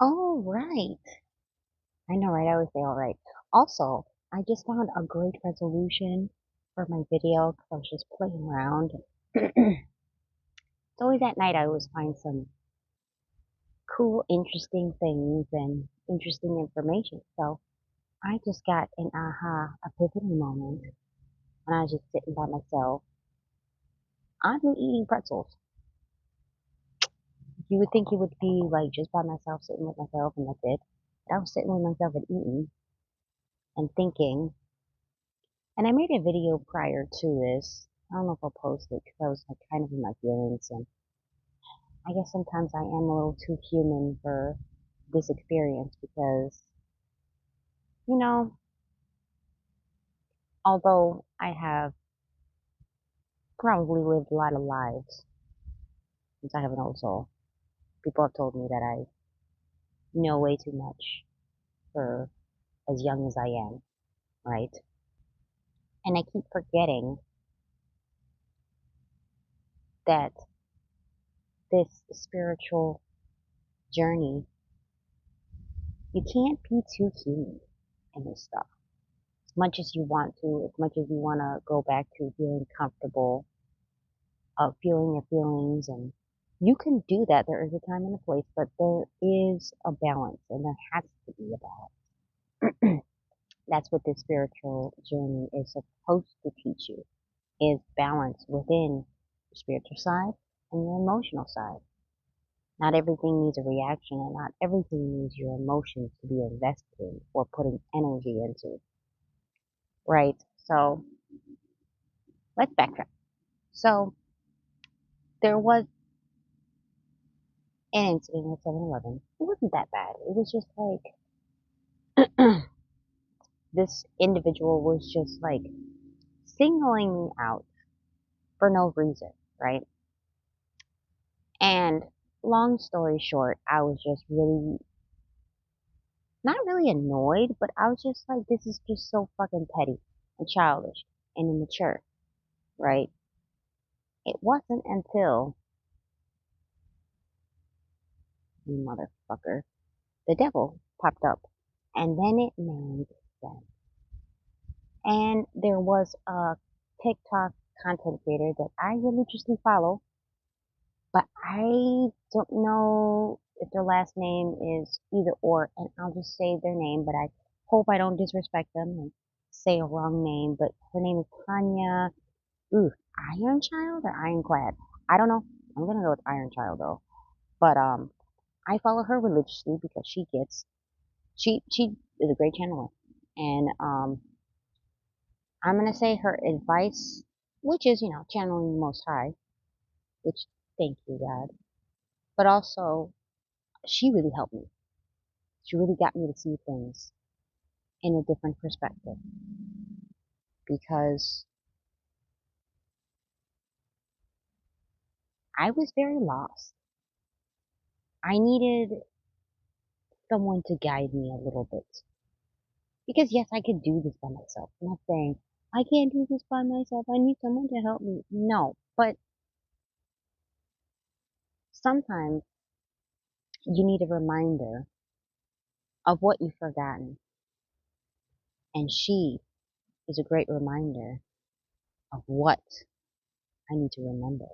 Oh, right. I know, right? I always say all right. Also, I just found a great resolution for my video because I was just playing around. It's always at night I always find some cool, interesting things and interesting information. So I just got an aha epiphany moment when I was just sitting by myself, oddly eating pretzels. You would think it would be like just by myself, sitting with myself, and that's it. But I was sitting with myself and eating and thinking. And I made a video prior to this. I don't know if I'll post it because I was like kind of in my feelings, and I guess sometimes I am a little too human for this experience because, you know, although I have probably lived a lot of lives since I have an old soul, people have told me that I know way too much for as young as I am, right? And I keep forgetting that this spiritual journey, you can't be too human in this stuff. As much as you want to, as much as you want to go back to feeling comfortable, feeling your feelings, and you can do that. There is a time and a place, but there is a balance, and there has to be a balance. That's what this spiritual journey is supposed to teach you, is balance within your spiritual side and your emotional side. Not everything needs a reaction, and not everything needs your emotions to be invested in or putting energy into, right? So let's backtrack. So there was an incident at 7-Eleven. It wasn't that bad. It was just like this individual was just like singling me out for no reason, right? And long story short, I was just really, not really annoyed, but I was just like, this is just so fucking petty and childish and immature, right? It wasn't until, you motherfucker, the devil popped up. And then it made sense. And there was a TikTok content creator that I religiously follow, but I don't know if their last name is either or, and I'll just say their name, but I hope I don't disrespect them and say a wrong name. But her name is Tanya, ooh, Iron Child or Ironclad? I don't know. I'm gonna go with Iron Child though. But I follow her religiously because she is a great channeler, and I'm gonna say her advice, which is channeling the Most High, which thank you God, but also she really helped me. She really got me to see things in a different perspective because I was very lost. I needed someone to guide me a little bit because yes, I could do this by myself. I'm not saying I can't do this by myself. I need someone to help me. No, but sometimes you need a reminder of what you've forgotten, and she is a great reminder of what I need to remember.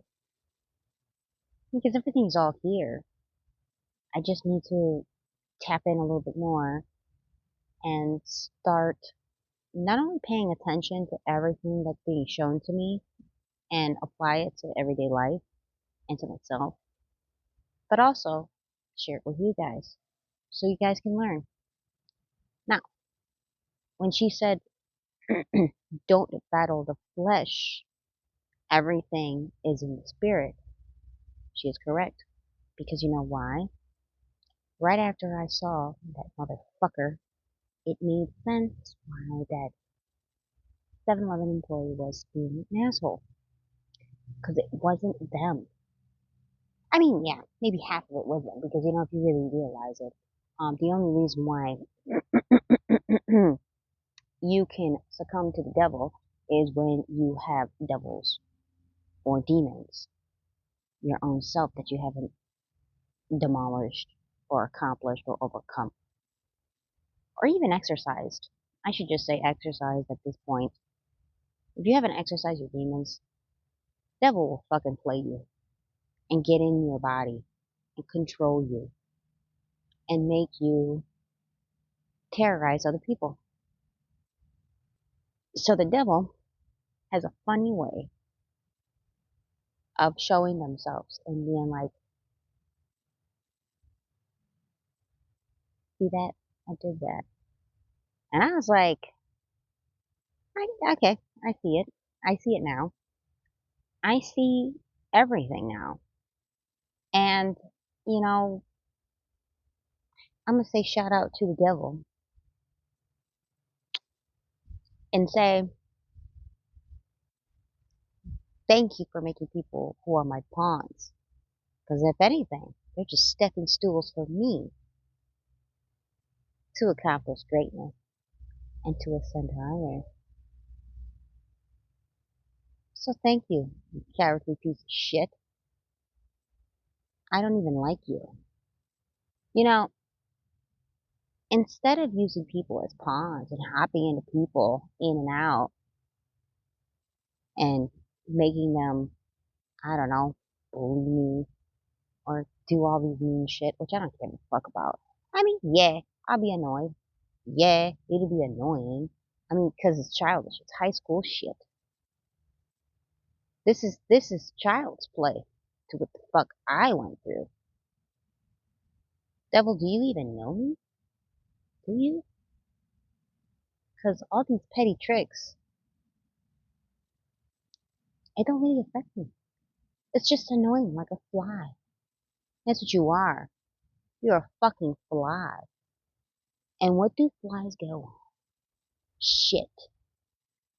Because everything's all here. I just need to tap in a little bit more and start not only paying attention to everything that's being shown to me and apply it to everyday life and to myself, but also share it with you guys so you guys can learn. Now, when she said, don't battle the flesh, everything is in the spirit, she is correct. Because you know why? Right after I saw that motherfucker, it made sense why that 7-Eleven employee was being an asshole. Because it wasn't them. I mean, yeah, maybe half of it was them. Because, if you really realize it, the only reason why you can succumb to the devil is when you have devils or demons, your own self that you haven't demolished or accomplished or overcome, or even exercised. I should just say exercised at this point. If you haven't exercised your demons, devil will fucking play you and get in your body and control you and make you terrorize other people. So the devil has a funny way of showing themselves and being like, see that? I did that. And I was like, okay, I see it. I see it now. I see everything now. And, you know, I'm going to say shout out to the devil and say, thank you for making people who are my pawns. Because if anything, they're just stepping stools for me to accomplish greatness and to ascend higher. So thank you, you cowardly piece of shit. I don't even like you. You know, instead of using people as pawns and hopping into people in and out and making them, I don't know, bully me or do all these mean shit, which I don't give a fuck about. I mean, yeah, I'll be annoyed. Yeah, it'll be annoying. I mean, because it's childish. It's high school shit. This is child's play to what the fuck I went through. Devil, do you even know me? Do you? Because all these petty tricks, it don't really affect me. It's just annoying like a fly. That's what you are. You're a fucking fly. And what do flies go on? Shit.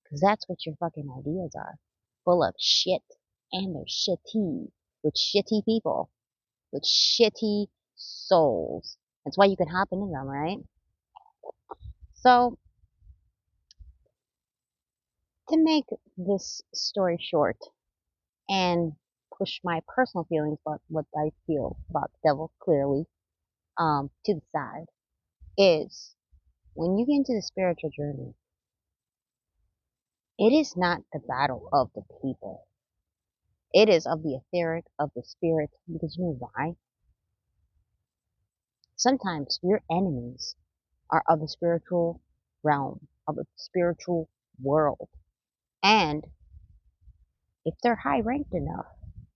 Because that's what your fucking ideas are. Full of shit. And they're shitty. With shitty people. With shitty souls. That's why you can hop into them, right? So, to make this story short and push my personal feelings about what I feel about the devil clearly to the side is when you get into the spiritual journey, it is not the battle of the people. It is of the etheric, of the spirit, because you know why? Sometimes your enemies are of the spiritual realm, of the spiritual world. And if they're high ranked enough,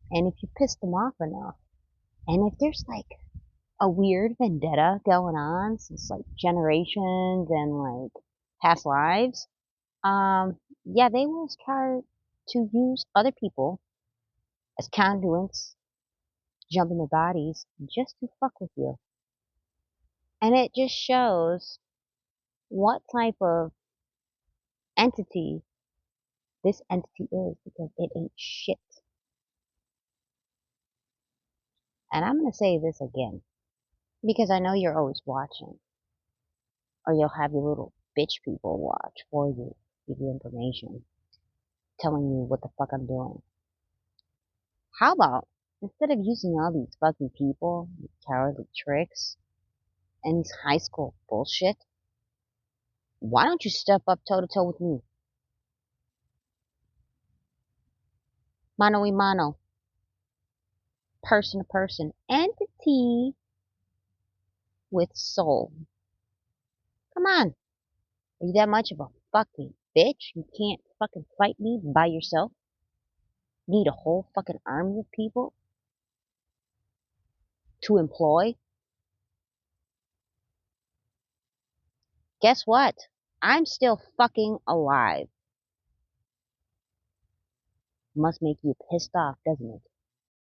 and if you piss them off enough, and if there's like a weird vendetta going on since like generations and like past lives, yeah, they will try to use other people as conduits, jump in their bodies just to fuck with you. And it just shows what type of entity this entity is because it ain't shit. And I'm going to say this again because I know you're always watching, or you'll have your little bitch people watch for you, give you information, telling you what the fuck I'm doing. How about instead of using all these fucking people, these cowardly tricks, and these high school bullshit, why don't you step up toe to toe with me? Mano y mano, person to person, entity with soul. Come on. Are you that much of a fucking bitch? You can't fucking fight me by yourself? Need a whole fucking army of people to employ? Guess what? I'm still fucking alive. Must make you pissed off, doesn't it?